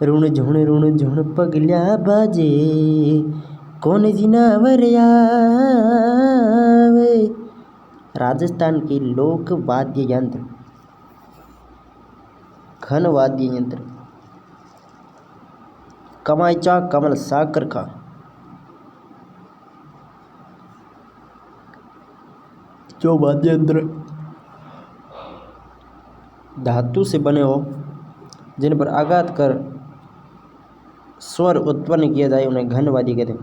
ऋण झुण पगल्या बाजे, कौन जिनावर आवे। राजस्थान के लोक वाद्य यंत्र, घन वाद्य यंत्र। कमाईचा कमल साकर का, जो वाद्य यंत्र धातु से बने हो, जिन पर आघात कर स्वर उत्पन्न किया जाए, उन्हें घन वाद्य कहते हैं।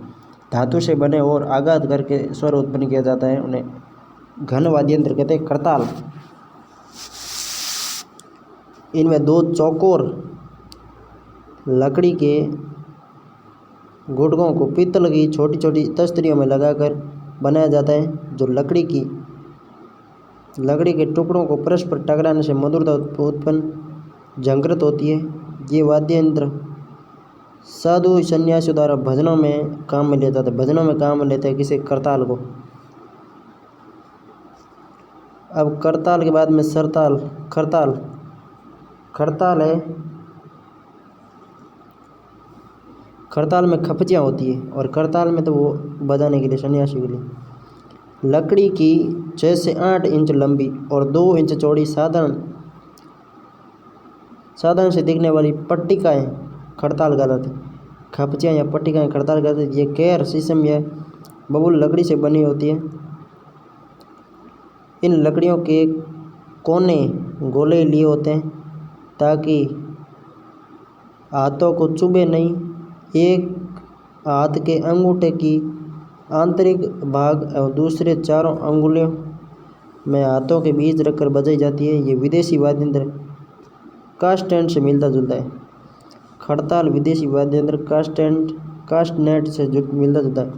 धातु से बने और आघात करके स्वर उत्पन्न किया जाता है, उन्हें घन वाद्य यंत्र कहते हैं। करताल, इनमें दो चौकोर लकड़ी के गुटकों को पीतल की छोटी छोटी तस्तरियों में लगाकर बनाया जाता है, जो लकड़ी के टुकड़ों को परस्पर टकराने से मधुरता उत्पन्न झंकृत होती है। ये वाद्य यंत्र साधु सन्यासियों द्वारा भजनों में काम में लिया जाता है। भजनों में काम में लेते हैं किसी करताल को। अब करताल के बाद में सरताल, खड़ताल है। खड़ताल में खपचियाँ होती है, और करताल में तो वो बजाने के लिए, सन्यासी के लिए। लकड़ी की 6 से 8 इंच लंबी और 2 इंच चौड़ी साधारण से दिखने वाली पट्टिकाएँ खड़ताल कहलाती हैं। खपचियाँ या पट्टिकाएँ खड़ताल कहते हैं। ये कैर, शीशम या बबूल लकड़ी से बनी होती है। इन लकड़ियों के कोने गोले लिए होते हैं ताकि हाथों को चुभे नहीं। एक हाथ के अंगूठे की आंतरिक भाग और दूसरे चारों अंगुलियों में हाथों के बीच रखकर बजाई जाती है। ये विदेशी वाद्य यंत्र कास्टेंट से मिलता जुलता है। खड़ताल विदेशी वाद्य यंत्र कास्टनेट से मिलता जुलता है।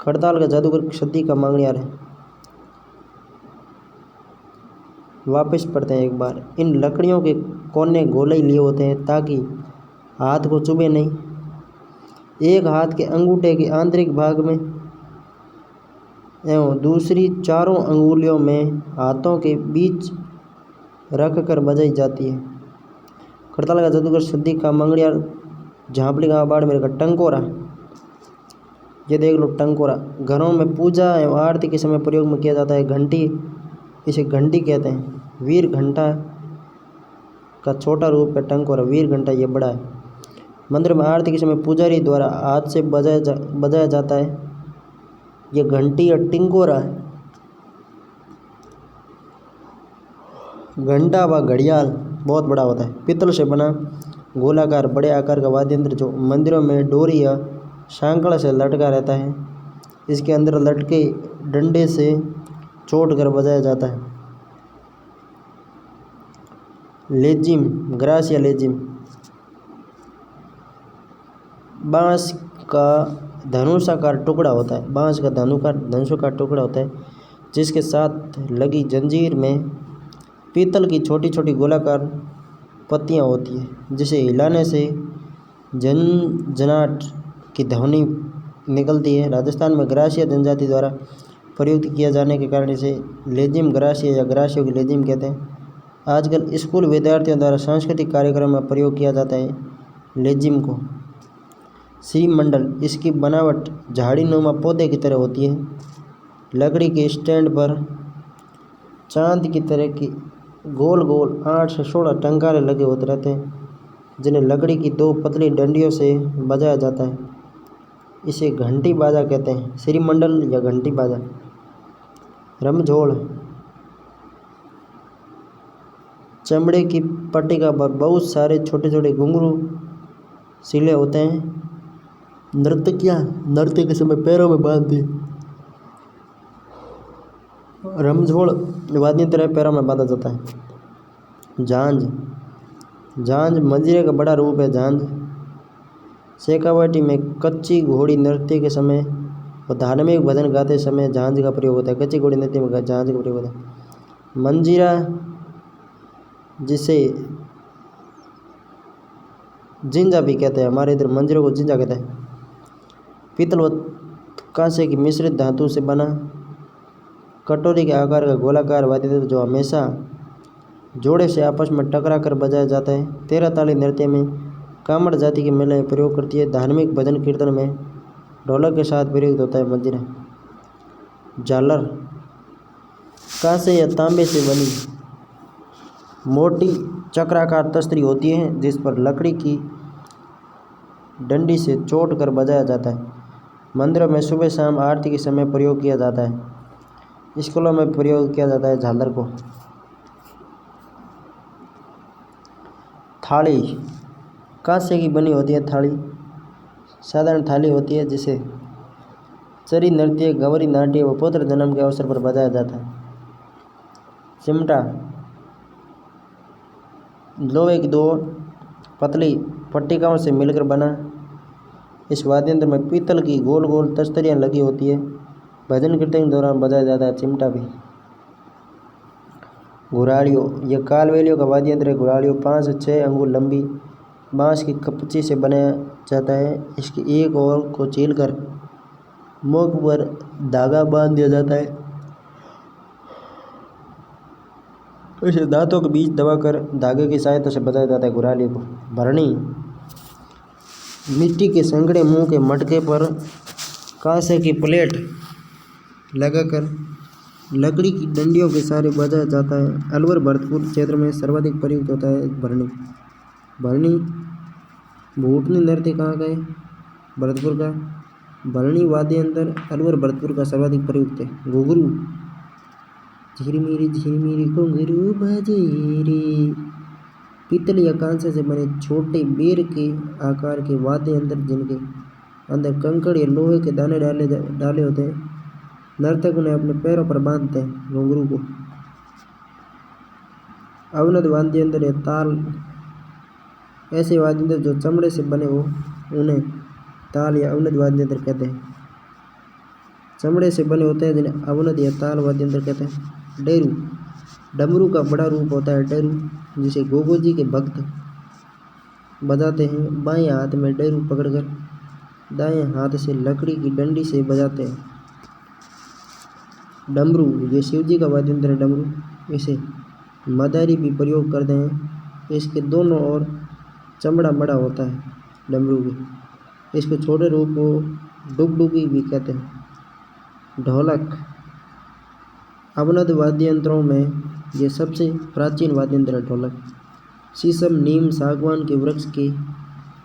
खड़ताल का जादूगर सदी का मांगणियार है। वापस पढ़ते हैं एक बार। इन लकड़ियों के कोने गोले लिए होते हैं ताकि हाथ को चुभे नहीं। एक हाथ के अंगूठे के आंतरिक भाग में एवं दूसरी चारों अंगुलियों में हाथों के बीच रख कर बजाई जाती है। खड़ताल का जादूगर सदी का मंगड़ियार, झांपड़ी गाँव बाड़मेर का टंकोरा। ये देख लो, टंकोरा घरों में पूजा एवं आरती के समय प्रयोग में किया जाता है। घंटी, इसे घंटी कहते हैं। वीर घंटा का छोटा रूप है टंकोरा। वीर घंटा ये बड़ा है। मंदिर में आरती के समय पुजारी द्वारा हाथ से बजाया जाता है। ये घंटी या टिंकोरा है। घंटा व घड़ियाल बहुत बड़ा होता है। पीतल से बना गोलाकार बड़े आकार का वाद्य यंत्र जो मंदिरों में डोरी या सांकड़ से लटका रहता है। इसके अंदर लटके डंडे से चोट कर बजाया जाता है। लेजिम, ग्रास या लेजिम, बांस का धनुषाकार टुकड़ा होता है। बांस का धनुषाकार टुकड़ा होता है जिसके साथ लगी जंजीर में पीतल की छोटी छोटी गोलाकार पत्तियां होती है, जिसे हिलाने से झंझनाट की ध्वनि निकलती है। राजस्थान में ग्रासिया जनजाति द्वारा प्रयुक्त किया जाने के कारण इसे लेजिम ग्रासिया या ग्रासियों की लेजिम कहते हैं। आजकल स्कूल विद्यार्थियों द्वारा सांस्कृतिक कार्यक्रम में प्रयोग किया जाता है लेजिम को। श्रीमंडल, इसकी बनावट झाड़ीनुमा पौधे की तरह होती है। लकड़ी के स्टैंड पर चांद की तरह की गोल गोल 8 से 16 टंकारे लगे होते रहते हैं, जिन्हें लकड़ी की 2 पतली डंडियों से बजाया जाता है। इसे घंटी बाजा कहते हैं। श्रीमंडल या घंटी बाजा। रमझोड़, चमड़े की पट्टिका पर बहुत सारे छोटे छोटे घुंघरू सिले होते हैं। नृत्य के समय पैरों में बांधती। रमझोड़ वाद्य यंत्र पैरों में बांधा जाता है। झांझ मंजीरे का बड़ा रूप है। झांझ शेखावाटी में कच्ची घोड़ी नृत्य के समय और धार्मिक भजन गाते समय झांझ का प्रयोग होता है। कच्ची घोड़ी नृत्य में झांझ का प्रयोग होता है। मंजीरा, जिसे जिंजा भी कहते हैं, हमारे इधर मंजीरों को जिंजा कहते हैं। पीतल व कांसे की मिश्रित धातु से बना कटोरी के आकार का गोलाकार वाद्य यंत्र जो हमेशा जोड़े से आपस में टकरा कर बजाया जाता है। 13 ताली नृत्य में कामड़ जाति के मेले में प्रयोग करती है। धार्मिक भजन कीर्तन में ढोलक के साथ प्रयुक्त होता है। मंजीरा। झालर कांसे या तांबे से बनी मोटी चक्राकार तस्तरी होती है जिस पर लकड़ी की डंडी से चोट कर बजाया जाता है। मंदिरों में सुबह शाम आरती के समय प्रयोग किया जाता है। स्कूलों में प्रयोग किया जाता है झालर को। थाली कांसे की बनी होती है। थाली साधारण थाली होती है जिसे चरी नृत्य, गौरी नाट्य व पुत्र जन्म के अवसर पर बजाया जाता है। चिमटा लोहे की दो पतली पट्टिकाओं से मिलकर बना। इस वाद्य यंत्र में पीतल की गोल गोल तस्तरियाँ लगी होती है। भजन कीर्तन के दौरान बजाया जाता है चिमटा भी। घुराड़ियों यह कालबेलियों का वाद्य यंत्र है। घुराड़ियों 5 से 6 अंगुल लंबी बांस की कपची से बनाया जाता है। इसकी एक ओर को छीलकर मुख पर धागा बांध दिया जाता है। इसे दांतों के बीच दबाकर धागे की सहायता से बजाया जाता है घुराड़ियों को। भरणी मिट्टी के संघड़े मुंह के मटके पर कांसे की प्लेट लगाकर लकड़ी की डंडियों के सहारे बजाया जाता है। अलवर भरतपुर क्षेत्र में सर्वाधिक प्रयुक्त होता है भरणी। भरणी भूतनी नृत्य कहाँ का है? भरतपुर का। भरणी वाद्य यंत्र अलवर भरतपुर का सर्वाधिक प्रयुक्त है। घुंघरू झिरमिरी घुंघरू बजे रे पीतल या कांसे से बने छोटे बेर के आकार के वाद्य यंत्र जिनके अंदर कंकड़ या लोहे के दाने डाले होते हैं। नर्तक उन्हें अपने पैरों पर बांधते हैं। घुंघरू को अवनद वाद्य यंत्र या ताल ऐसे वाद्य यंत्र जो चमड़े से बने हो उन्हें ताल या अवनद वाद्य यंत्र कहते हैं। चमड़े से बने होते हैं जिन्हें अवनद या ताल वाद्य यंत्र कहते हैं। डेरू डमरू का बड़ा रूप होता है। डेरू जिसे गोगो जी के भक्त बजाते हैं। बाएं हाथ में डेरू पकड़कर दाएं हाथ से लकड़ी की डंडी से बजाते हैं। डमरू ये शिव जी का वाद्य यंत्र है। डमरू इसे मदारी भी प्रयोग करते हैं। इसके दोनों ओर चमड़ा बड़ा होता है। डमरू की इसके छोटे रूप को डुगडुगी भी कहते हैं। ढोलक अवनद वाद्य यंत्रों में यह सबसे प्राचीन वाद्य यंत्र है। ढोलक शीशम, नीम, सागवान के वृक्ष के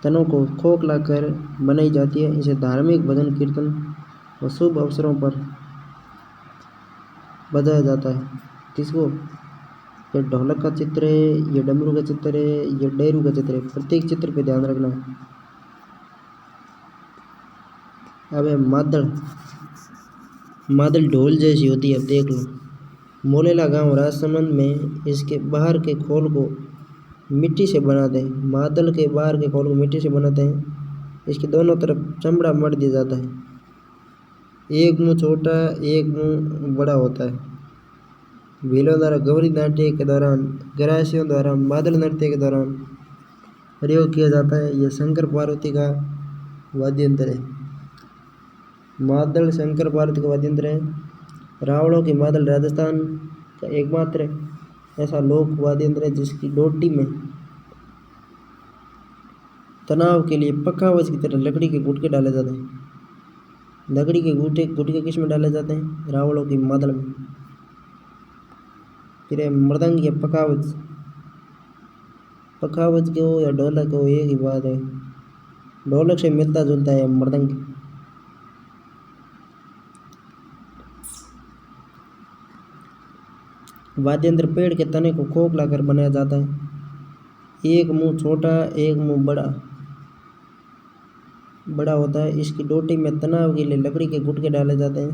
तनों को खोखला कर बनाई जाती है। इसे धार्मिक भजन कीर्तन व शुभ अवसरों पर बजाया जाता है। किसको? ये ढोलक का चित्र है, ये डमरू का चित्र है, ये डेरू का चित्र है। प्रत्येक चित्र पे ध्यान रखना है। अब है मादल। मादल ढोल जैसी होती है। अब देख लो। मोलेला गांव राजसमंद में इसके बाहर के खोल को मिट्टी से बनाते हैं। मादल के बाहर के खोल को मिट्टी से बनाते हैं। इसके दोनों तरफ चमड़ा मढ़ दिया जाता है। एक मुंह छोटा एक मुंह बड़ा होता है। भीलों द्वारा गौरी नाट्य के दौरान, ग्रासियों द्वारा मादल नृत्य के दौरान प्रयोग किया जाता है। यह शंकर पार्वती का वाद्य यंत्र है। मादल शंकर पार्वती का वाद्य यंत्र है। रावणों की मादल राजस्थान का एकमात्र ऐसा लोक वाद्य यंत्र है जिसकी डोटी में तनाव के लिए पखावज की तरह लकड़ी के गुटके डाले जाते हैं। लकड़ी के गुटके किस में डाले जाते हैं? रावणों की मादल में। फिर मृदंग या पखावज। पखावज के हो या ढोलक हो एक ही बात है। ढोलक से मिलता जुलता है मृदंग। वाद्य यंत्र पेड़ के तने को खोखला कर बनाया जाता है। एक मुंह छोटा एक मुंह बड़ा होता है। इसकी डोटी में तनाव के लिए लकड़ी के गुटके डाले जाते हैं।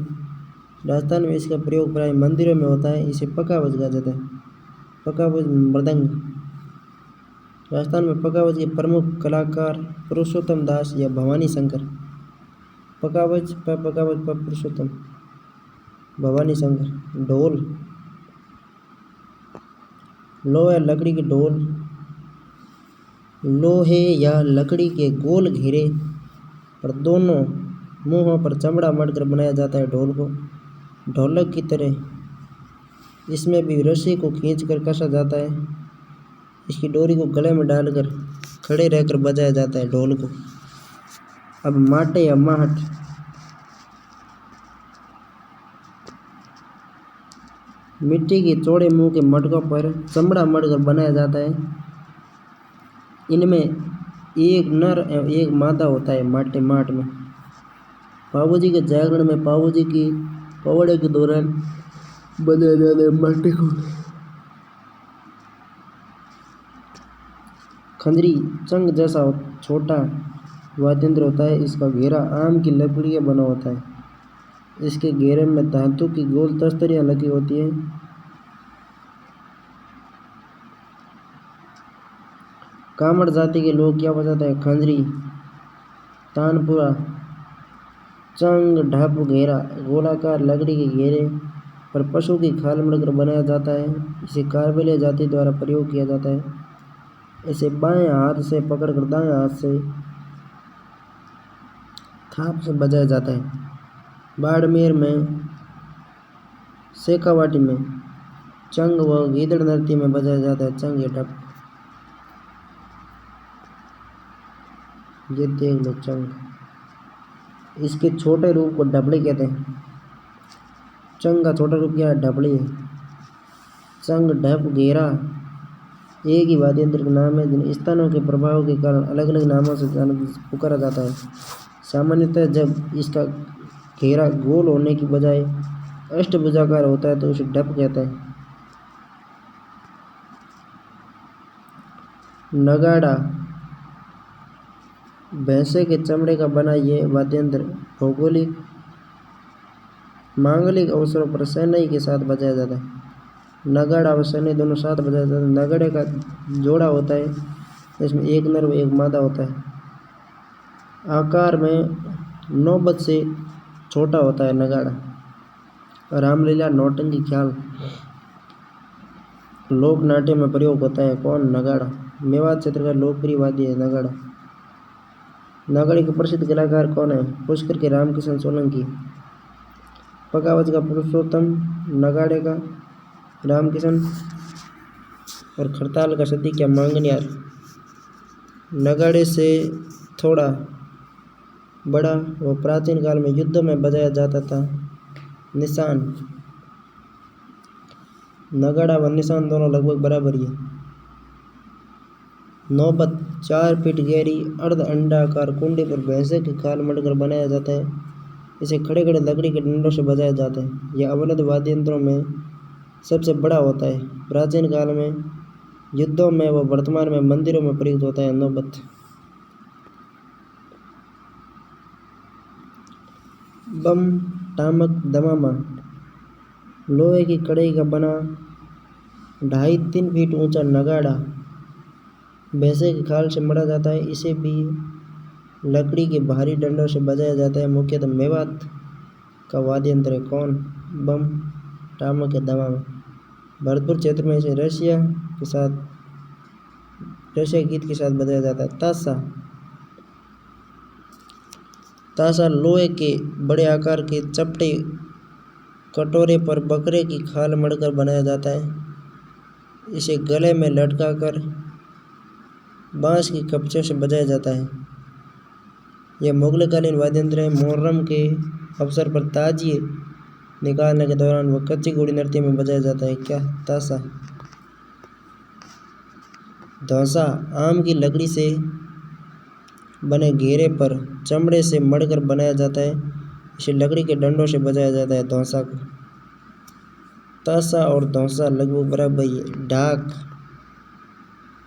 राजस्थान में इसका प्रयोग प्राय मंदिरों में होता है। इसे पखावज कहा जाता है। पखावज मृदंग। राजस्थान में पखावज के प्रमुख कलाकार पुरुषोत्तम दास या भवानी शंकर। पखावज पखावज पुरुषोत्तम भवानी शंकर। ढोल लोहे लकड़ी के ढोल लोहे या लकड़ी के गोल घेरे पर दोनों मुंहों पर चमड़ा मढ़कर बनाया जाता है। ढोल को ढोलक की तरह इसमें भी रस्सी को खींचकर कसा जाता है। इसकी डोरी को गले में डालकर खड़े रहकर बजाया जाता है ढोल को। अब माटे या माहट, मिट्टी के चौड़े मुंह के मटकों पर चमड़ा मढ़कर बनाया जाता है। इनमें एक नर एवं एक मादा होता है। माट में पाबूजी के जागरण में पाबूजी की पवड़े के दौरान बजाया जाता है माटे को। खंजरी चंग जैसा छोटा वाद्यंत्र होता है। इसका घेरा आम की लकड़ी का बना होता है। इसके घेरे में धातु की गोल तस्तरियां लगी होती हैं। कामड़ जाति के लोग क्या बजाते हैं? खंजरी, तानपुरा, चंग, ढप, घेरा गोलाकार लकड़ी के घेरे पर पशु की खाल मढ़कर बनाया जाता है। इसे कारबेलिया जाति द्वारा प्रयोग किया जाता है। इसे बाएं हाथ से पकड़कर दाएं हाथ से थाप से बजाया जाता है। बाड़मेर में, शेखावाटी में चंग व गीदड़ नृत्य में बजाया जाता है चंग या ढप। ये देख लो चंग। इसके छोटे रूप को ढपली कहते हैं। चंग का छोटा रूप क्या है? ढपली है। चंग, ढप, घेरा एक ही वाद्य यंत्र के नाम है जिन स्थानों के प्रभाव के कारण अलग अलग नामों से पुकारा जाता है। सामान्यतः जब इसका घेरा गोल होने की बजाय अष्टभुजाकार होता है तो उसे ढप कहते हैं। नगाड़ा भैंसे के चमड़े का बना ये वाद्ययंत्र भौगोलिक मांगलिक अवसरों पर शहनाई के साथ बजाया जाता है। नगाड़ा और शहनाई दोनों साथ बजाया जाता है। नगाड़े का जोड़ा होता है, इसमें एक नर व एक मादा होता है। आकार में नौबत से छोटा होता है नगाड़ा। रामलीला, नौटंकी, ख्याल लोक नाट्य में प्रयोग होता है। कौन? नगाड़ा। मेवात क्षेत्र का लोकप्रिय वाद्य है नगाड़ा। नगाड़े के प्रसिद्ध कलाकार कौन है? पुष्कर के रामकिशन सोलंकी। पकावज का पुरुषोत्तम, नगाड़े का रामकिशन और खड़ताल का सती क्या मांगनियार। नगाड़े से थोड़ा बड़ा व प्राचीन काल में युद्धों में बजाया जाता था। निशान, नगाड़ा व निशान दोनों लगभग बराबर ही है। नौबत 4 फीट गहरी अर्ध अंडाकार कुंडे पर भैंसे की खाल मढ़कर बनाया जाता है। इसे खड़े खड़े लकड़ी के डंडों से बजाया जाता है। यह अवलद वाद्य यंत्रों में सबसे बड़ा होता है। प्राचीन काल में युद्धों में व वर्तमान में मंदिरों में प्रयुक्त होता है। नौबत। बम, टामक, दमामा लोहे की कड़ाई का बना 2.5-3 फीट ऊंचा नगाड़ा भैंसे की खाल से मढ़ा जाता है। इसे भी लकड़ी के भारी डंडों से बजाया जाता है। मुख्यतः मेवात का वाद्य यंत्र है। कौन? बम, टामक या दमामा। भरतपुर क्षेत्र में इसे रशिया गीत के साथ बजाया जाता है। ताशा लोहे के बड़े आकार के चपटे कटोरे पर बकरे की खाल मढ़कर बनाया जाता है। इसे गले में लटकाकर बांस की कपचियों से बजाया जाता है। यह मुगलकालीन वाद्ययंत्र है। मुहर्रम के अवसर पर ताजिए निकालने के दौरान वह कच्ची घोड़ी नृत्य में बजाया जाता है। क्या? ताशा। धौंसा आम की लकड़ी से बने घेरे पर चमड़े से मढ़कर बनाया जाता है। इसे लकड़ी के डंडों से बजाया जाता है। धौंसा को। ताशा और धौंसा लगभग बराबर ही है। ढाक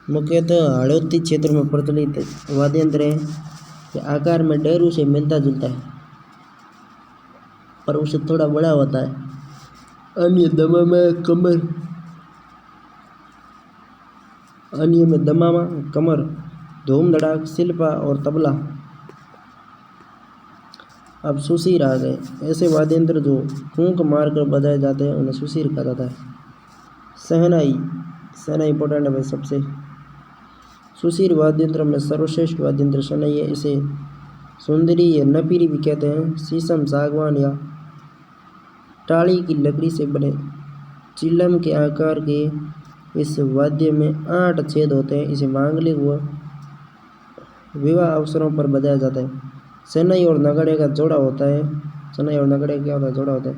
मुख्यतः हाड़ौती क्षेत्र में प्रचलित वाद्य यंत्र है। यह आकार में डेरू से मिलता जुलता है पर उससे थोड़ा बड़ा होता है। अन्य में दमामा, कमर, धूम धड़ाक, शिल्पा और तबला। अब सुशीर आ गए। ऐसे वाद्य यंत्र जो फूंक मारकर बजाए जाते हैं उन्हें सुशीर कहा जाता है। शहनाई इंपॉर्टेंट है भाई सबसे। सुशीर वाद्य यंत्रों में सर्वश्रेष्ठ वाद्य यंत्र शहनाई है। इसे सुंदरी या नपीरी भी कहते हैं। शीशम, सागवान या टाली की लकड़ी से बने चिलम के आकार के इस वाद्य में 8 छेद होते हैं। इसे मांगलिक व विवाह अवसरों पर बजाया जाता है। शहनाई और नगाड़े का जोड़ा होता है। शहनाई और नगाड़े क्या होता है? जोड़ा होता है।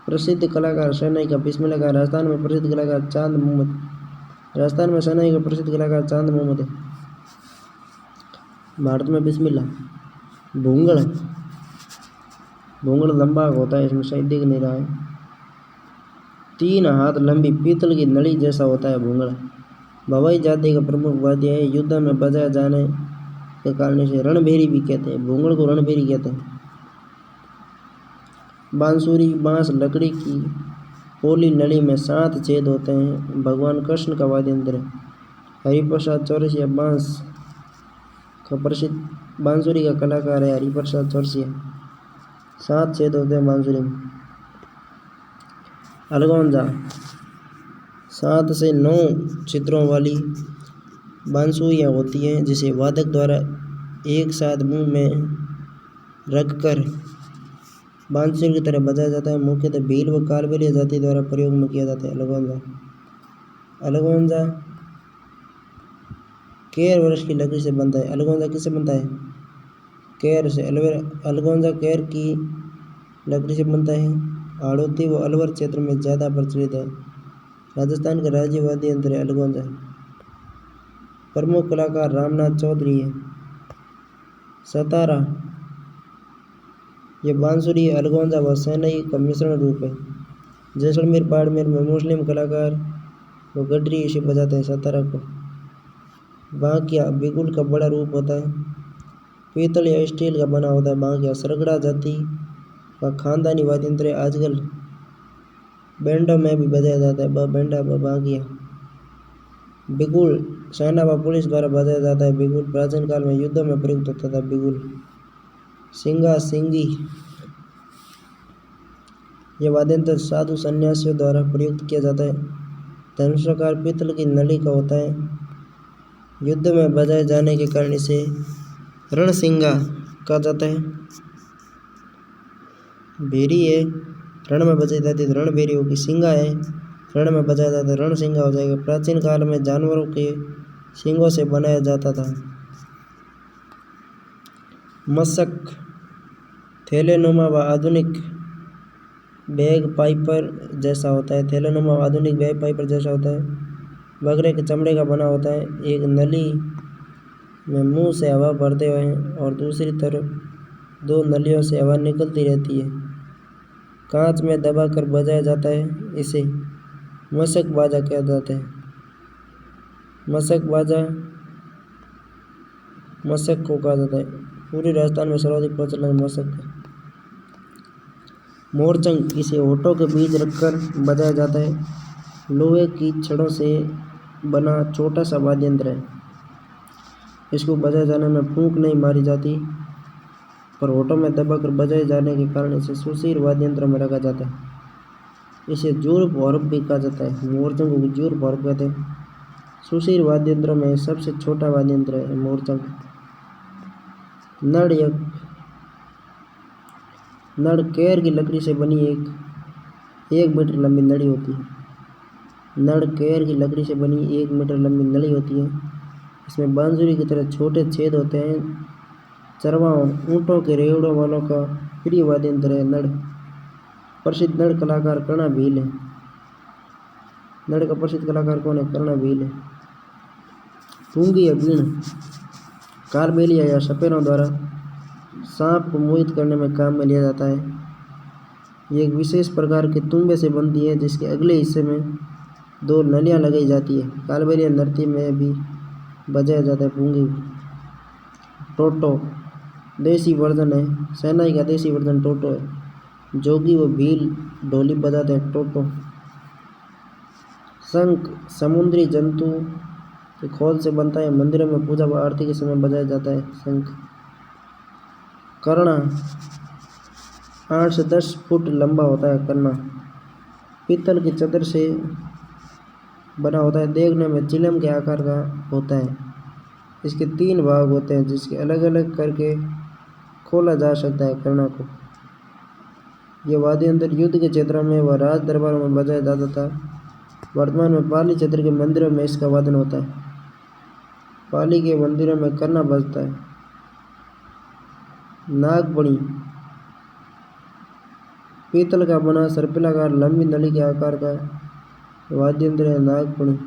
प्रसिद्ध कलाकार शहनाई का बिस्मिल्लाह खां। राजस्थान में प्रसिद्ध कलाकार चांद मोहम्मद। राजस्थान में शहनाई का प्रसिद्ध कलाकार चांद मोहम्मद है। भारत में बिस्मिल्लाह। भूंगड़। भूंगड़ लंबा होता है, इसमें शायद दिख नहीं रहा है। 3 हाथ लंबी पीतल की नली जैसा होता है भूंगड़। भवाई जाति का प्रमुख वाद्य है। युद्ध में बजाया जाने के कारण इसे रणभेरी भी कहते हैं। भूंगड़ को रणभेरी कहते हैं। बांसुरी बांस लकड़ी की पोली नली में 7 छेद होते हैं। भगवान कृष्ण का वाद्य यंत्र है। हरिप्रसाद चौरसिया बांस का प्रसिद्ध बांसुरी का कलाकार है। हरिप्रसाद चौरसिया। 7 छेद होते हैं बांसुरी में। अलगोंजा 7 से 9 छिद्रों वाली बांसुरियाँ होती हैं, जिसे वादक द्वारा एक साथ मुंह में रखकर बांसुरी की तरह बजाया जाता है। मुख्यतः भील व कालबेलिया जाति द्वारा प्रयोग में किया जाता है। अलगोंजा। अलगोंजा केर वृक्ष की लकड़ी से बनता है। अलगोंजा किससे बनता है? केर से। अलगोंजा केर की लकड़ी से बनता है। हाड़ौती व अलवर क्षेत्र में ज़्यादा प्रचलित है। राजस्थान का राज्य वाद्य यंत्र है अलगोंजा। प्रमुख कलाकार रामनाथ चौधरी है। सतारा यह बांसुरी अलगोंजा व शहनाई का मिश्रण रूप है। जैसलमेर बाड़मेर में मुस्लिम कलाकार व गडरी इसे बजाते हैं। सतारा को। बांकिया बिगुल का बड़ा रूप होता है। पीतल या स्टील का बना होता है। बांकिया सरगड़ा जाति का खानदानी वाद्य यंत्र है। आजकल बैंडों में भी बजाया जाता है। बैंडा बांकिया। बिगुल सेना व पुलिस द्वारा बजाया जाता है। बिगुल प्राचीन काल में युद्धों में प्रयुक्त होता था। बिगुल। सिंगा सिंगी यह वाद्य यंत्र साधु सन्यासियों द्वारा प्रयुक्त किया जाता है। धनुषाकार पीतल की नली का होता है। युद्ध में बजाए जाने के कारण इसे रणसिंगा कहा जाता है। भेरी है, रण में बजाई जाती है रणभेरी होगी। सिंगा है, रण में बजाया जाता है रणसिंगा हो जाएगा। प्राचीन काल में जानवरों के सींगों से बनाया जाता था। मशक थैलेनुमा व आधुनिक बैग पाइपर जैसा होता है। थैलेनुमा व आधुनिक बैग पाइपर जैसा होता है। बकरे के चमड़े का बना होता है। एक नली में मुंह से हवा भरते हुए और दूसरी तरफ 2 नलियों से हवा निकलती रहती है। कांच में दबाकर बजाया जाता है। इसे मशक बाजा कहा जाता है। मशक बाजा मशक को कहा जाता है। पूरे राजस्थान में सर्वाधिक प्रचलन मशक का। मोरचंग इसे होठों के बीच रखकर बजाया जाता है। लोहे की छड़ों से बना छोटा सा वाद्य यंत्र है। इसको बजाए जाने में फूंक नहीं मारी जाती, पर होठों में दबाकर बजाए जाने के कारण इसे सुशीर वाद्य यंत्र में रखा जाता है। इसे जूर भौरब भी कहा जाता है। मोरचंग को जूर भौरब कहते हैं। सुशीर वाद्य यंत्रों में सबसे छोटा वाद्य यंत्र है मोरचंग। नड़ केर की लकड़ी से बनी एक मीटर लंबी नली होती है। नड़ केर की लकड़ी से बनी 1 मीटर लंबी नली होती है। इसमें बांसुरी की तरह छोटे छेद होते हैं। चरवाहों ऊँटों के रेवड़ों वालों का प्रिय वाद्य यंत्र है नड़। प्रसिद्ध नड़ कलाकार कर्णा भील है। नड़ का प्रसिद्ध कलाकार कौन है? कर्णा भील है। पूंगी या बीण कालबेलिया या सपेरों द्वारा सांप को मोहित करने में काम में लिया जाता है। ये एक विशेष प्रकार के तुम्बे से बनती है, जिसके अगले हिस्से में 2 नलियां लगाई जाती है। कालबेलिया नृत्य में भी बजाया जाता है पूंगी। टोटो देसी वर्जन है। शहनाई का देसी वर्जन टोटो है। जोगी व भील ढोली बजाते हैं टोटो। शंख समुद्री जंतु के खोल से बनता है। मंदिरों में पूजा व आरती के समय बजाया जाता है शंख। कर्णा 8 से 10 फुट लंबा होता है। कर्णा पीतल की चदर से बना होता है। देखने में चिलम के आकार का होता है। इसके 3 भाग होते हैं, जिसके अलग अलग करके खोला जा सकता है कर्णा को। यह वाद्य यंत्र युद्ध के क्षेत्रों में व राज दरबारों में बजाया जाता था। वर्तमान में पाली क्षेत्र के मंदिरों में इसका वादन होता है। पाली के मंदिरों में करना बजता है। नागपणी पीतल का बना सर्पिलाकार लंबी नली के आकार का वाद्य यंत्र है नागपणी।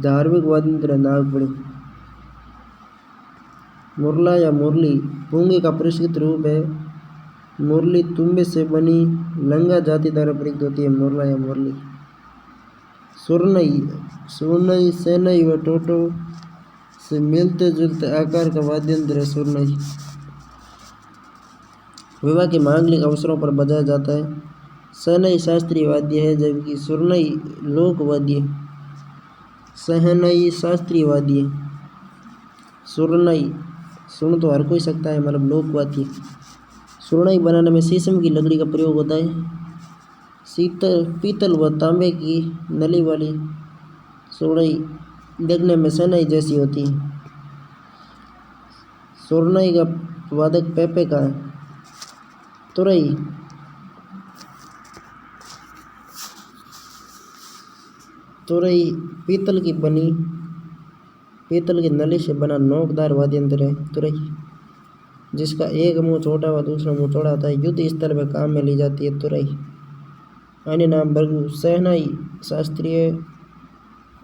धार्मिक वाद्य यंत्र है नागपणी। मुरला या मुरली पूंगे का परिष्कृत रूप है। मुरली तुम्बे से बनी लंगा जाति द्वारा प्रयुक्त होती है मुरला या मुरली। सुरनई सुरनई सेनई व टोटो से मिलते जुलते आकार का वाद्य यंत्र है सुरनई। विवाह के मांगलिक अवसरों पर बजाया जाता है। शहनाई शास्त्रीय वाद्य है जबकि सुरनई लोक वाद्य। शहनाई शास्त्रीय वाद्य। सुरनई सुन तो हर कोई सकता है मतलब लोक वाद्य। सुरनई बनाने में शीशम की लकड़ी का प्रयोग होता है। शीतल पीतल व तांबे की नली वाली सुरनई देखने में शहनाई जैसी होती है। सुरनई का वादक पेपे का है। तुरई तुरई पीतल की नली से बना नोकदार वाद्य यंत्र है तुरई, जिसका एक मुंह छोटा व दूसरा मुंह चौड़ा होता है। युद्ध स्थल में काम में ली जाती है तुरई। अन्य नाम बरगू शहनाई शास्त्रीय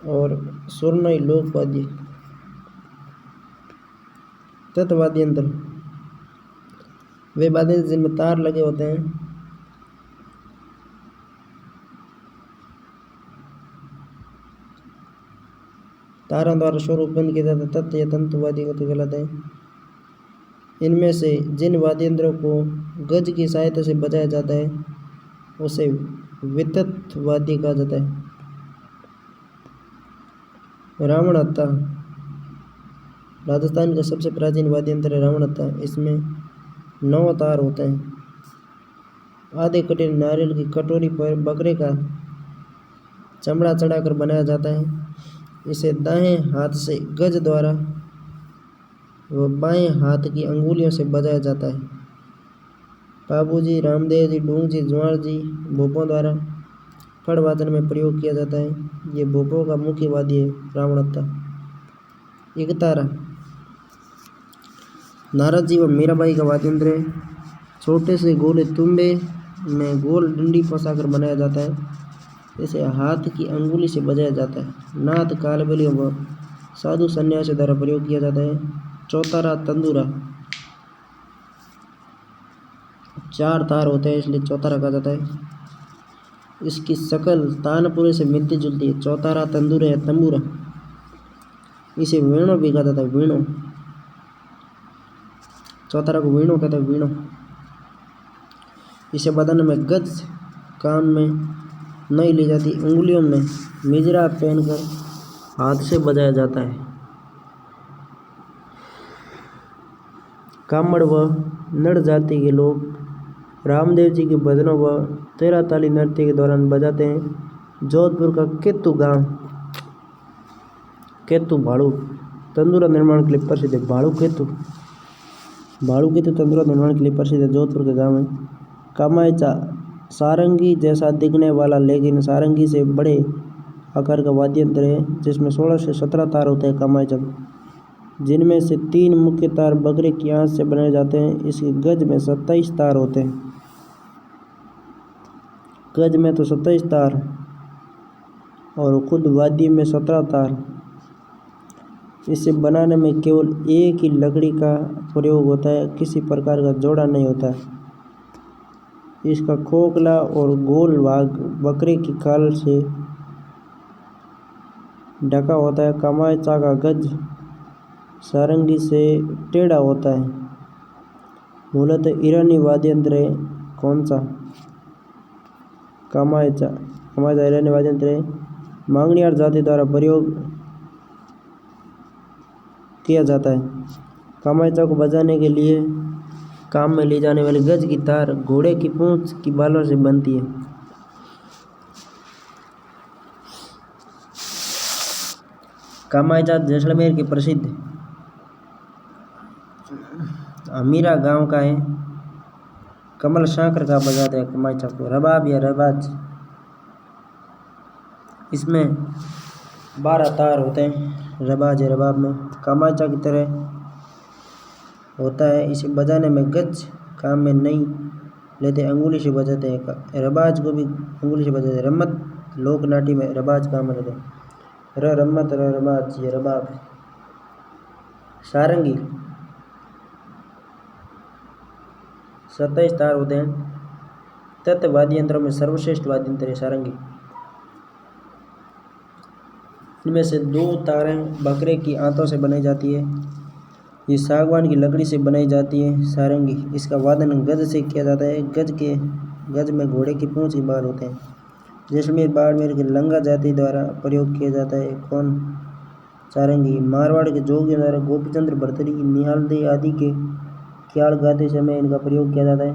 और सुरनई लोक वाद्य। तत्वाद्य यंत्र वे वाद्य जिनमें तार लगे होते हैं। तारों द्वारा शोर उत्पन्न किया जाता है। तत्व या तंतुवाद्य को कहलाते हैं। इनमें से जिन वाद्य यंत्रों को गज की सहायता से बजाया जाता है उसे वितत वाद्य कहा जाता है। रावण हत्था राजस्थान का सबसे प्राचीन वाद्य यंत्र है रावण हत्था। इसमें 9 तार होते हैं। आधे कटे नारियल की कटोरी पर बकरे का चमड़ा चढ़ाकर बनाया जाता है। इसे दाएं हाथ से गज द्वारा व बाएं हाथ की अंगुलियों से बजाया जाता है। बाबूजी, रामदेव जी, डूंग जी, ज्वार जी भोपों द्वारा फड़ वादन में प्रयोग किया जाता है। ये भोपों का मुख्य वाद्य है रावण हत्था। एकतारा नारद जी व मीराबाई का वाद्य यंत्र है। छोटे से गोले तुम्बे में गोल डंडी फंसाकर बनाया जाता है। इसे हाथ की अंगुली से बजाया जाता है। नाद कालबेलियों व साधु सन्यासी द्वारा प्रयोग किया जाता है। चौतारा तंदूरा 4 तार होते हैं इसलिए चौतारा कहा जाता है। इसकी शकल तानपुरे से मिलती जुलती है। चौतारा तंदूरा या तंबूरा। इसे वीणो भी कहा जाता है। वीणो चौतारा को वीणो कहते हैं। वीणो इसे बजाने में गज कान में नहीं ली जाती। उंगलियों में मिजरा पहनकर हाथ से बजाया जाता है। कामड़ व नड़ जाति के लोग रामदेव जी के भजनों व तेरा ताली नृत्य के दौरान बजाते हैं। जोधपुर का केतु भाड़ू तंदूरा निर्माण के लिए प्रसिद्ध है। भाड़ू केतु तंदूरा निर्माण के लिए प्रसिद्ध है। जोधपुर के गांव में कामायचा सारंगी जैसा दिखने वाला लेकिन सारंगी से बड़े आकार का वाद्य यंत्र है जिसमें 16 से 17 तार होते हैं। कामायचा जिनमें से 3 मुख्य तार बकरे की आंख से बनाए जाते हैं। इसके गज में 27 तार होते हैं। गज में तो 27 तार और खुद वाद्य में 17 तार। इसे बनाने में केवल एक ही लकड़ी का प्रयोग होता है। किसी प्रकार का जोड़ा नहीं होता है। इसका खोखला और गोल भाग बकरे की खाल से ढका होता है। कामायचा का गज सारंगी से टेढ़ा होता है। मूलतः ईरानी वाद्य यंत्र है। कौन सा? कामायचा ईरानी वाद्य यंत्र है। मांगणियार जाति द्वारा प्रयोग किया जाता है। कामायचा को बजाने के लिए काम में ली जाने वाली गज की तार घोड़े की पूंछ की बालों से बनती है। कामायचा जैसलमेर की प्रसिद्ध अमीरा गांव का है। कमल शांकर का बजाते हैं कामायचा को। रबाब या रबाज इसमें 12 तार होते हैं। रबाज या रबाब में कामाचा की तरह होता है। इसे बजाने में गज काम में नहीं लेते, अंगुली से बजाते हैं। रबाज को भी अंगुली से बजाते हैं। रम्मत लोक नाटी में रबाज काम में लेते हैं। रम्मत रबाज या रबाब। सारंगी 27 तार होते हैं। तत् वाद्य यंत्रों में सर्वश्रेष्ठ वाद्य यंत्र है सारंगी। इनमें से 2 तारें बकरे की आंतों से बनाई जाती है। ये सागवान की लकड़ी से बनाई जाती है सारंगी। इसका वादन गज से किया जाता है। गज में घोड़े की पूंछ के बाल होते हैं। जैसलमेर बाड़मेर के लंगा जाति द्वारा प्रयोग किया जाता है। कौन? सारंगी। मारवाड़ के जोगियों द्वारा गोपीचंद्र भर्तृहरि, निहालदेव आदि के ख्याल गाते समय इनका प्रयोग किया जाता है।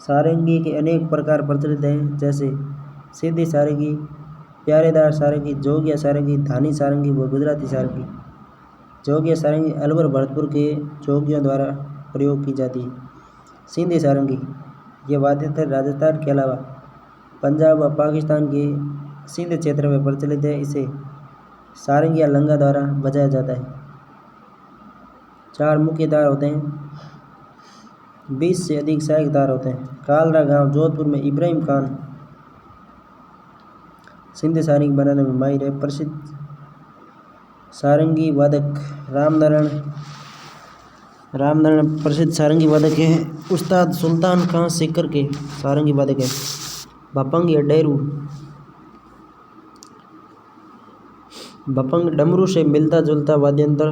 सारंगी के अनेक प्रकार प्रचलित हैं, जैसे सीधी सारंगी, प्यारेदार सारंगी, जोगिया सारंगी, धानी सारंगी व गुजराती सारंगी। जोगिया सारंगी अलवर भरतपुर के जोगियों द्वारा प्रयोग की जाती है। सिंधी सारंगी ये वाद्य यंत्र राजस्थान के अलावा पंजाब व पाकिस्तान के सिंध क्षेत्र में प्रचलित है। इसे सारंगी या लंगा द्वारा बजाया जाता है। 4 मुख्य तार होते हैं। 20 से अधिक सहायक तार होते हैं। कालरा गांव जोधपुर में इब्राहिम खान सिंधी सारंगी बनाने में माहिर है। प्रसिद्ध सारंगी वादक रामनारायण प्रसिद्ध सारंगी वादक है। उस्ताद सुल्तान खान सीकर के सारंगी वादक है। भपंग या डेरू। भपंग डमरू से मिलता जुलता वाद्य यंत्र।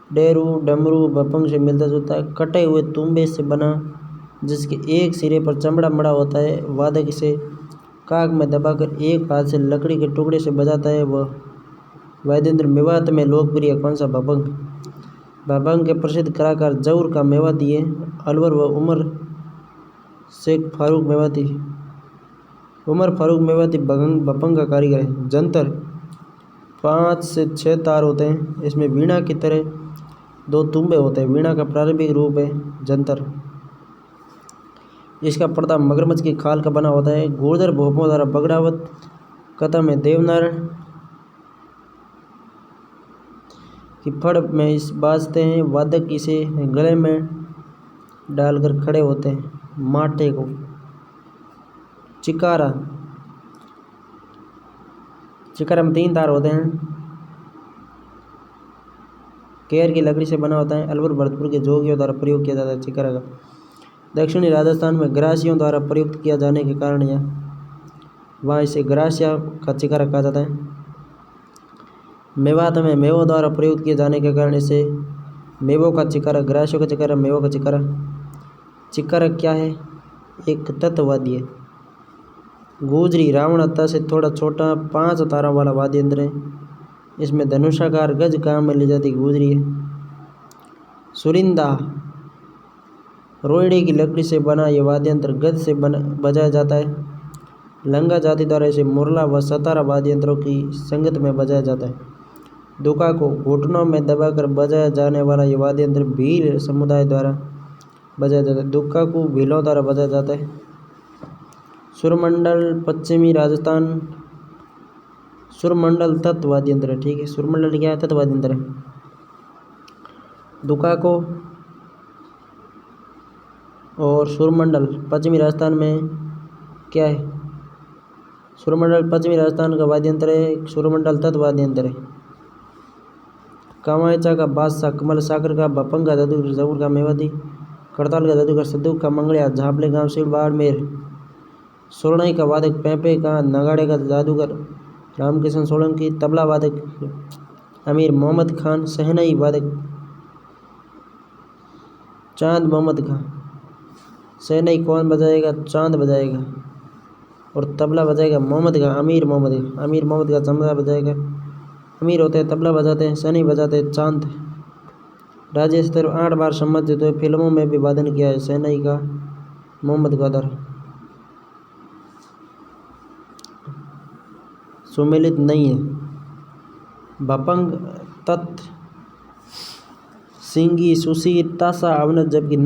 डेरू डमरू भपंग से मिलता जुलता है। कटे हुए तुम्बे से बना, जिसके एक सिरे पर चमड़ा मड़ा होता है। वादक इसे काग में दबाकर एक हाथ से लकड़ी के टुकड़े से बजाता है। वह वाद्य यंत्र मेवात में लोकप्रिय कौन सा? भपंग। भपंग के प्रसिद्ध कलाकार जौर का मेवाती है। अलवर व उमर फारूक मेवाती भपंग का कारीगर है। जंतर 5 से 6 तार होते हैं। इसमें वीणा की तरह 2 तुम्बे होते हैं। वीणा का प्रारंभिक रूप है जंतर। इसका पर्दा मगरमच्छ की खाल का बना होता है। गुर्जर भोपों द्वारा बगड़ावत कथा में देवनारायण की फड़ में इस बाजते हैं। वादक इसे गले में डालकर खड़े होते हैं। माटे को चिकारा में 3 तार होते हैं। केर की लकड़ी से बना होता है। अलवर भरतपुर के जोगियों द्वारा प्रयोग किया जाता है चिकारा का। दक्षिणी राजस्थान में ग्रासियों द्वारा प्रयुक्त किया जाने के कारण यह वहाँ इसे ग्रासिया का चिकारा कहा जाता है। मेवात में मेवों द्वारा प्रयुक्त किए जाने के कारण इसे मेवों का चिकारा, ग्रासियों का चिकारा, मेवों का चिकारा। चिकारा क्या है? एक तत्ववादी है। गुजरी रावण हत्था से थोड़ा छोटा 5 तारों वाला वाद्य यंत्र है। इसमें धनुषाकार गज काम में ली जाती गुजरी है। सुरिंदा रोहिणी की लकड़ी से बना यह वाद्य यंत्र गज से बजाया जाता है। लंगा जाति द्वारा इसे मुरला व सतारा वाद्य यंत्रों की संगत में बजाया जाता है। दुका को घुटनों में दबाकर बजाया जाने वाला यह वाद्य यंत्र भील समुदाय द्वारा बजाया जाता है। दुक्का को भीलों द्वारा बजाया जाता है। सुरमंडल पश्चिमी राजस्थान सुरमंडल तत्व वाद्य यंत्र है। ठीक है, सुरमंडल क्या है? तत्व वाद्य यंत्र है। दुका को और सुरमंडल पश्चिमी राजस्थान में क्या है? सुरमंडल पश्चिमी राजस्थान का वाद्य यंत्र है। सुरमंडल तत्व वाद्य यंत्र है। कामायचा का बादशाह, कमल सागर का भपंग का जादूगर, जौर का मेवाती, करताल का जादूगर, सद्दू का मंगलिया, झापले गांव से बाड़मेर, सोलनाई का वादक पेंपे का, नगाड़े का जादूगर रामकिशन सोलंकी, तबला वादक अमीर मोहम्मद खान, शहनाई वादक चांद मोहम्मद खान। शहनाई कौन बजाएगा? चांद बजाएगा। और तबला बजाएगा मोहम्मद खान, अमीर मोहम्मद का तबला बजाएगा। अमीर होते हैं तबला बजाते हैं, शहनाई बजाते हैं चांद। राज्य स्तर 8 बार सम्मानित हुए। फिल्मों में भी वादन किया है शहनाई का मोहम्मद गदर। सुमेलित नहीं है। भपंग तत् सिंगी सुशीर तासा अवनत, जबकि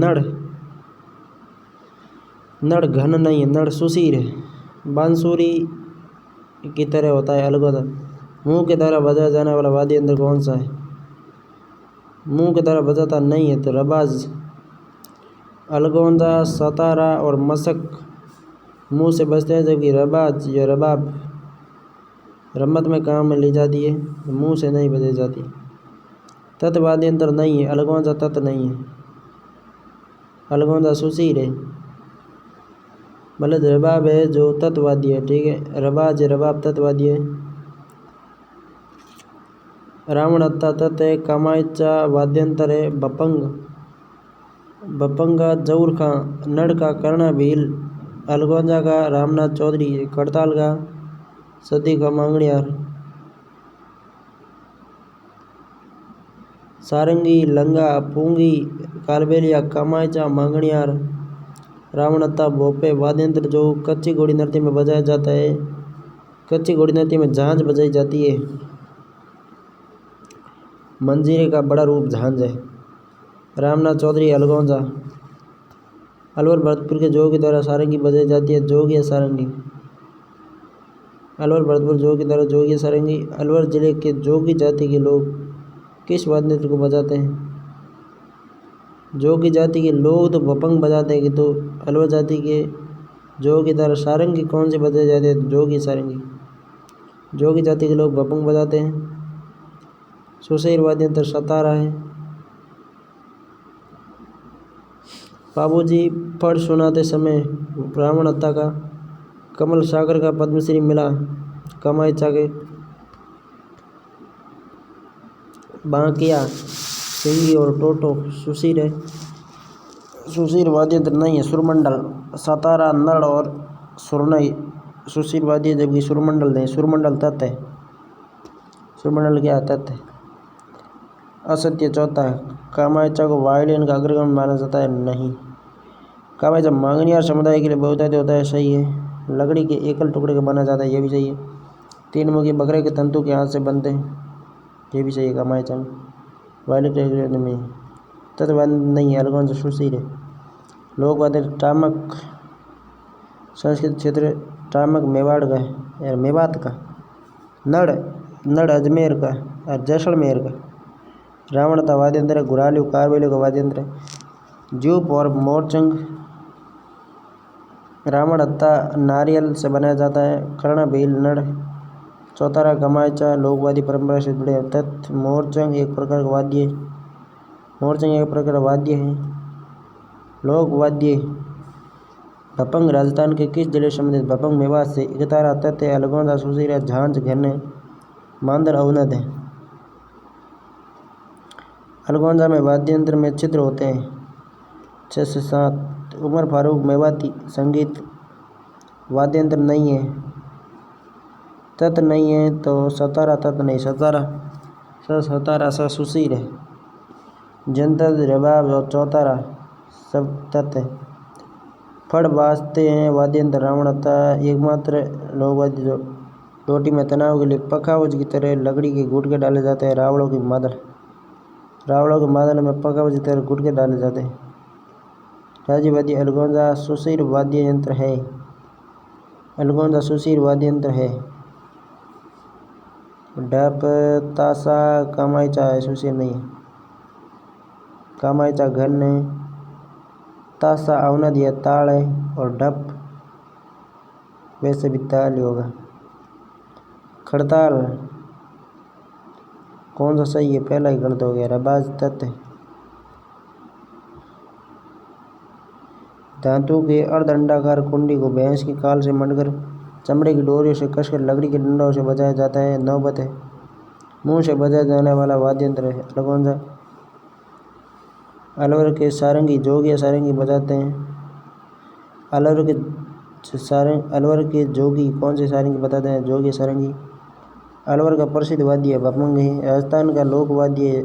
नड़ घन नहीं है, नड़ सुशीर है। बांसुरी की तरह होता है। अलगोजा, मुंह के द्वारा बजाया जाने वाला वाद्य यंत्र कौन सा है? मुंह के द्वारा बजाता नहीं है तो रबाज। अलगोजा, सतारा और मशक मुंह से बजते हैं, जबकि रबाज या रबाब रमत में काम में ली जाती है, मुंह से नहीं बजाई जाती। तत् वाद्य यंत्र नहीं है, अलगोजा तत् नहीं है। अलगोजा सुशीर है, मतलब रबाब है जो तत्वाद्य है। ठीक है, रबाज रबाब तत्वाद्य है। रावणत्ता तत् है। कामायचा वाद्यंतर है। बपंग, बपंगा जऊर खां, नड़ का कर्णा भील, अलगोजा का रामनाथ चौधरी, खड़ताल का सदी का मांगड़ियार। सारंगी, लंगा, पूंगी, कालबेलिया, कामायचा, मांगड़ियार, रावणत्ता, भोपे। वाद्यंत्र जो कच्ची घोड़ी नृत्य में बजाया जाता है। कच्ची घोड़ी नृत्य में झांझ बजाई जाती है। मंजीरे का बड़ा रूप झांझ है। रामनाथ चौधरी, अलगोजा। अलवर भरतपुर के जोगी द्वारा सारंगी बजाई जाती है। जोगी या सारंगी? अलवर भरतपुर जोगी द्वारा जोगी या सारंगी। अलवर जिले के जोगी जाति के लोग किस वाद्य यंत्र को बजाते हैं? जोगी जाति के लोग तो बपंग बजाते हैं, कि तो अलवर जाति के जोगी द्वारा सारंगी कौन से बजाए जाते हैं? जोगी सारंगी। जोगी जाति के लोग बपंग बजाते हैं। सुशीर वाद्य यंत्र सतारा है। बाबूजी पढ़ सुनाते समय रावणत्ता का, कमल सागर का पद्मश्री मिला। कामायचा के बांकिया, सिंगी और टोटो सुशीर है। सुशीर वाद्य यंत्र नहीं है। सुरमंडल, सतारा, नड़ और सुरनई सुशीर वाद्य, जबकि सुरमंडल नहीं। सुरमंडल तत् है। सुरमंडल क्या तत् है? असत्य। चौथा है, कामायचा को वायलिन का अग्रगण्य माना जाता है। नहीं। कामायचा मांगनियार समुदाय के लिए बहुतायत होता है। सही है। लकड़ी के एकल टुकड़े का बना जाता है। यह भी सही है। तीन मुखी बकरे के तंतु के हाथ से बनते हैं। ये भी सही है। कामायचा में वायलिन में तत्वाद नहीं है। अलगोजा सुशीर है। लोकवाद्य टामक, संस्कृत क्षेत्र टामक मेवाड़ का है, मेवात का। नड़, नड़ अजमेर का और जैसलमेर का। रावणता वाद्य यंत्र है। घुरालू, कारबेलियों का वाद्य यंत्र है। जूप और मोरचंग। रावणत्ता नारियल से बनाया जाता है। कर्णा भील, नड़। चौतारा, कामायचा लोकवादी परंपरा से जुड़े हैं। तत् मोरचंग एक प्रकार का वाद्य है। मोरचंग एक प्रकार का वाद्य है। लोक वाद्य भपंग राजस्थान के किस जिले से संबंधित? भपंग मेवात से। इकतारा तत् है। अलगोजा सुशीर है। झांझ घन है। मांदर अवनद है। अलगोजा में वाद्य यंत्र में चित्र होते हैं 6 से 7। उमर फारूक मेवाती, संगीत वाद्य यंत्र नहीं है। तत् नहीं है तो सतारा तत् नहीं। सतारा सतारा सा सुशीर है। जनतद, रबाब और चौतारा सब तत् है। फड़ बाजते हैं वाद्य यंत्र। रावणत्ता एकमात्र लोकवाद्य जो रोटी में तनाव के लिए पखावज की तरह लकड़ी के गुटके डाले जाते हैं। रावड़ों की मादल, रावड़ों के मादल में पखावज की तरह गुटके डाले जाते हैं। राज्यवाद्य अलगोजा सुशीर वाद्य यंत्र है। अलगोजा सुशीर वाद्य यंत्र है। ढप, ताशा, कामायचा है, सुशीर नहीं है। कामायचा घन है। ताशा अवनद या ताड़ है। और ढप वैसे भी ताल ही होगा। खड़ताल कौन सा सही है? पहला ही गलत हो गया। रबाज तत् है। धातु के अर्धअंडाकार कुंडी को भैंस की खाल से मंडकर चमड़े की डोरियों से कसकर लकड़ी के डंडों से बजाया जाता है। नौबत है। मुंह से बजाया जाने वाला वाद्य यंत्र है। अलगोजा। अलवर के सारंगी जोगी या सारंगी बजाते हैं। अलवर के जोगी कौन से सारंगी बताते हैं? जोगी या सारंगी। अलवर का प्रसिद्ध वाद्य है भपंग है। राजस्थान का लोक वाद्य है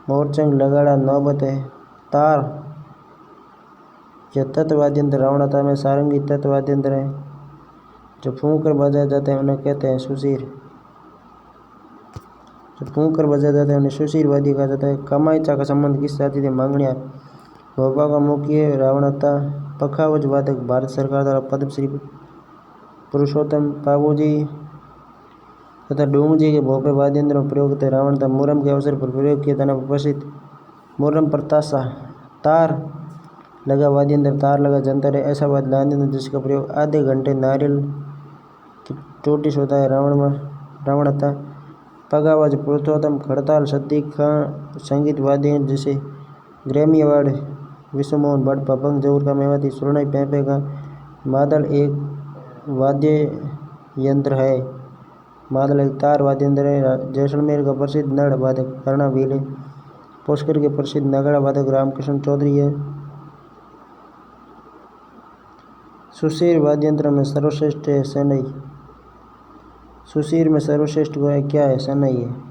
मोरचंग, लगाड़ा। नौबत है। तार यह तत्वाद्य यंत्र। रावणता में सारंगी तत्वाद्य यंत्र है। जो फूंक कर बजाए जाते हैं उन्हें कहते हैं सुशीर। जो फूंक कर बजाए जाते हैं उन्हें सुशीर वाद्य कहा जाता है। कामायचा का संबंध किस जाति से? मांगणियार। भोपाल का मुख्य रावणता पखावज वादक भारत सरकार द्वारा पद्मश्री पुरुषोत्तम, पाबूजी तथा डूंगजी के भोपे वाद्य यंत्रों में प्रयोग थे। रावण था मुहर्रम के अवसर पर प्रयोग किया जाना प्रसिद्ध मुहर्रम पर ताशा तार लगा वाद्य यंत्र, तार लगा जंतर है ऐसा वाद्य यंत्र जिसका प्रयोग आधे घंटे नारियल की चोटी से होता है। रावण था पगावज, पुरुषोत्तम, खड़ताल, सत्ती खां संगीत वाद्य यंत्र जिसे ग्रैमी अवार्ड, विश्वमोहन भट्ट, भभंग जौहर का मेवाती, सुरनाई पेंपे का मादल एक वाद्य यंत्र है। मादल एक तार वाद्य यंत्र है। जैसलमेर का प्रसिद्ध नड़ वादक कर्णाभील है। पुष्कर के प्रसिद्ध नगाड़ा वादक रामकृष्ण चौधरी है। सुशीर वाद्य यंत्र में सर्वश्रेष्ठ है शहनाई। सुशीर में सर्वश्रेष्ठ क्या है? शहनाई है।